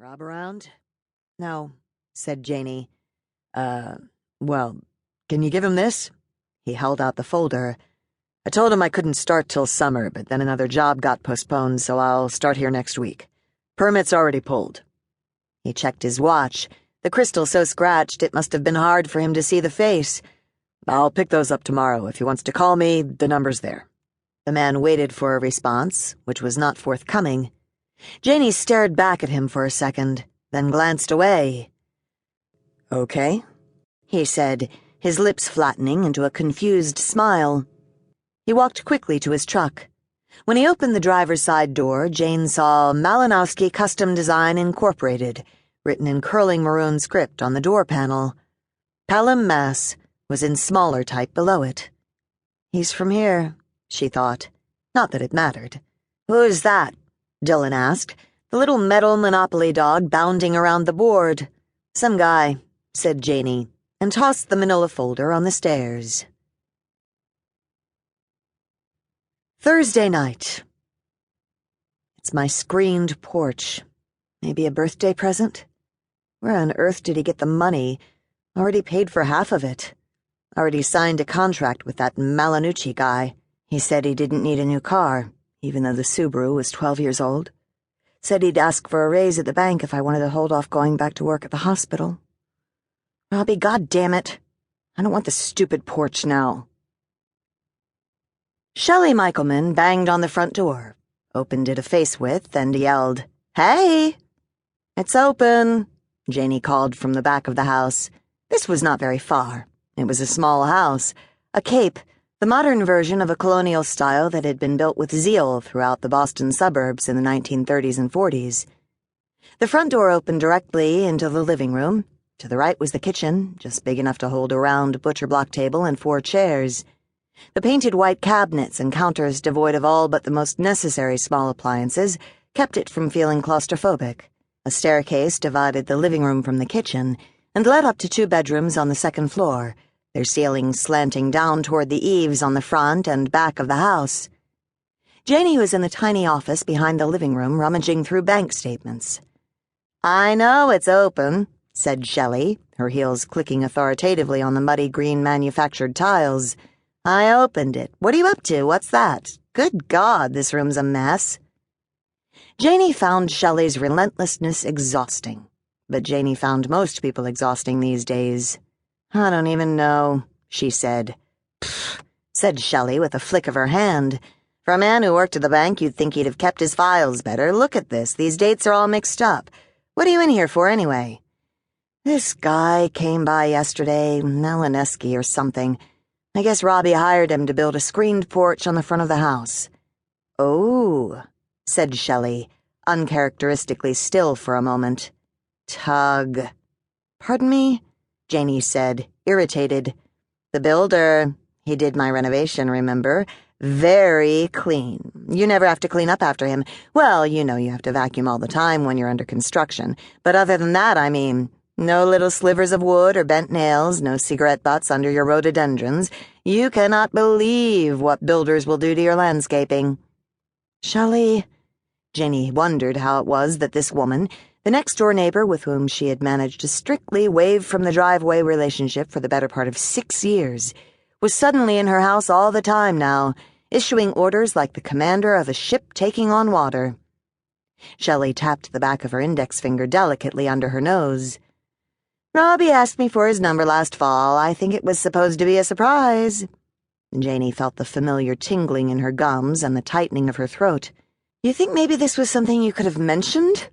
Rob around? No, said Janie. Well, can you give him this? He held out the folder. I told him I couldn't start till summer, but then another job got postponed, so I'll start here next week. Permit's already pulled. He checked his watch. The crystal so scratched it must have been hard for him to see the face. I'll pick those up tomorrow. If he wants to call me, the number's there. The man waited for a response, which was not forthcoming. Janie stared back at him for a second, then glanced away. Okay, he said, his lips flattening into a confused smile. He walked quickly to his truck. When he opened the driver's side door, Jane saw Malinowski Custom Design Incorporated, written in curling maroon script on the door panel. Pelham, Mass. Was in smaller type below it. He's from here, she thought. Not that it mattered. Who's that? Dylan asked, the little metal Monopoly dog bounding around the board. Some guy, said Janie, and tossed the manila folder on the stairs. Thursday night. It's my screened porch. Maybe a birthday present? Where on earth did he get the money? Already paid for half of it. Already signed a contract with that Malanucci guy. He said he didn't need a new car, even though the Subaru was 12 years old. Said he'd ask for a raise at the bank if I wanted to hold off going back to work at the hospital. Robbie, goddammit. I don't want the stupid porch now. Shelley Michaelman banged on the front door, opened it a face width, and yelled, "Hey!" "It's open," Janie called from the back of the house. This was not very far. It was a small house, a cape, the modern version of a colonial style that had been built with zeal throughout the Boston suburbs in the 1930s and 40s. The front door opened directly into the living room. To the right was the kitchen, just big enough to hold a round butcher block table and 4 chairs. The painted white cabinets and counters devoid of all but the most necessary small appliances kept it from feeling claustrophobic. A staircase divided the living room from the kitchen and led up to 2 bedrooms on the second floor, their ceilings slanting down toward the eaves on the front and back of the house. Janie was in the tiny office behind the living room rummaging through bank statements. "I know it's open," said Shelley, her heels clicking authoritatively on the muddy green manufactured tiles. "I opened it. What are you up to? What's that? Good God, this room's a mess." Janie found Shelley's relentlessness exhausting, but Janie found most people exhausting these days. "I don't even know," she said. "Pfft," said Shelley with a flick of her hand. "For a man who worked at the bank, you'd think he'd have kept his files better. Look at this. These dates are all mixed up. What are you in here for, anyway?" "This guy came by yesterday, Malinowski or something. I guess Robbie hired him to build a screened porch on the front of the house." "Oh," said Shelley, uncharacteristically still for a moment. "Tug." "Pardon me?" Janie said, irritated. "The builder. He did my renovation, remember? Very clean. You never have to clean up after him. Well, you know you have to vacuum all the time when you're under construction. But other than that, I mean, no little slivers of wood or bent nails, no cigarette butts under your rhododendrons. You cannot believe what builders will do to your landscaping." "Shelley," Janie wondered how it was that this woman, the next-door neighbor with whom she had managed to strictly wave from the driveway relationship for the better part of 6 years, was suddenly in her house all the time now, issuing orders like the commander of a ship taking on water. Shelley tapped the back of her index finger delicately under her nose. "Robbie asked me for his number last fall. I think it was supposed to be a surprise." Janie felt the familiar tingling in her gums and the tightening of her throat. "You think maybe this was something you could have mentioned?"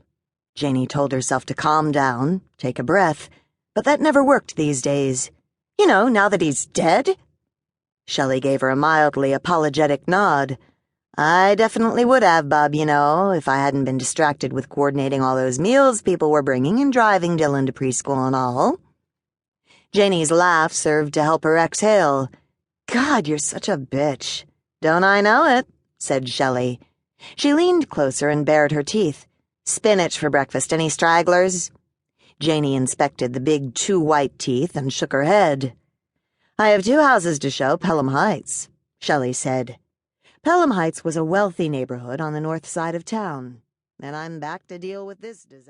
Janie told herself to calm down, take a breath, but that never worked these days. "You know, now that he's dead?" Shelley gave her a mildly apologetic nod. "I definitely would have, bub, you know, if I hadn't been distracted with coordinating all those meals people were bringing and driving Dylan to preschool and all." Janie's laugh served to help her exhale. "God, you're such a bitch." "Don't I know it?" said Shelley. She leaned closer and bared her teeth. "Spinach for breakfast. Any stragglers?" Janie inspected the big 2 white teeth and shook her head. "I have 2 houses to show, Pelham Heights," Shelley said. Pelham Heights was a wealthy neighborhood on the north side of town, and I'm back to deal with this disaster.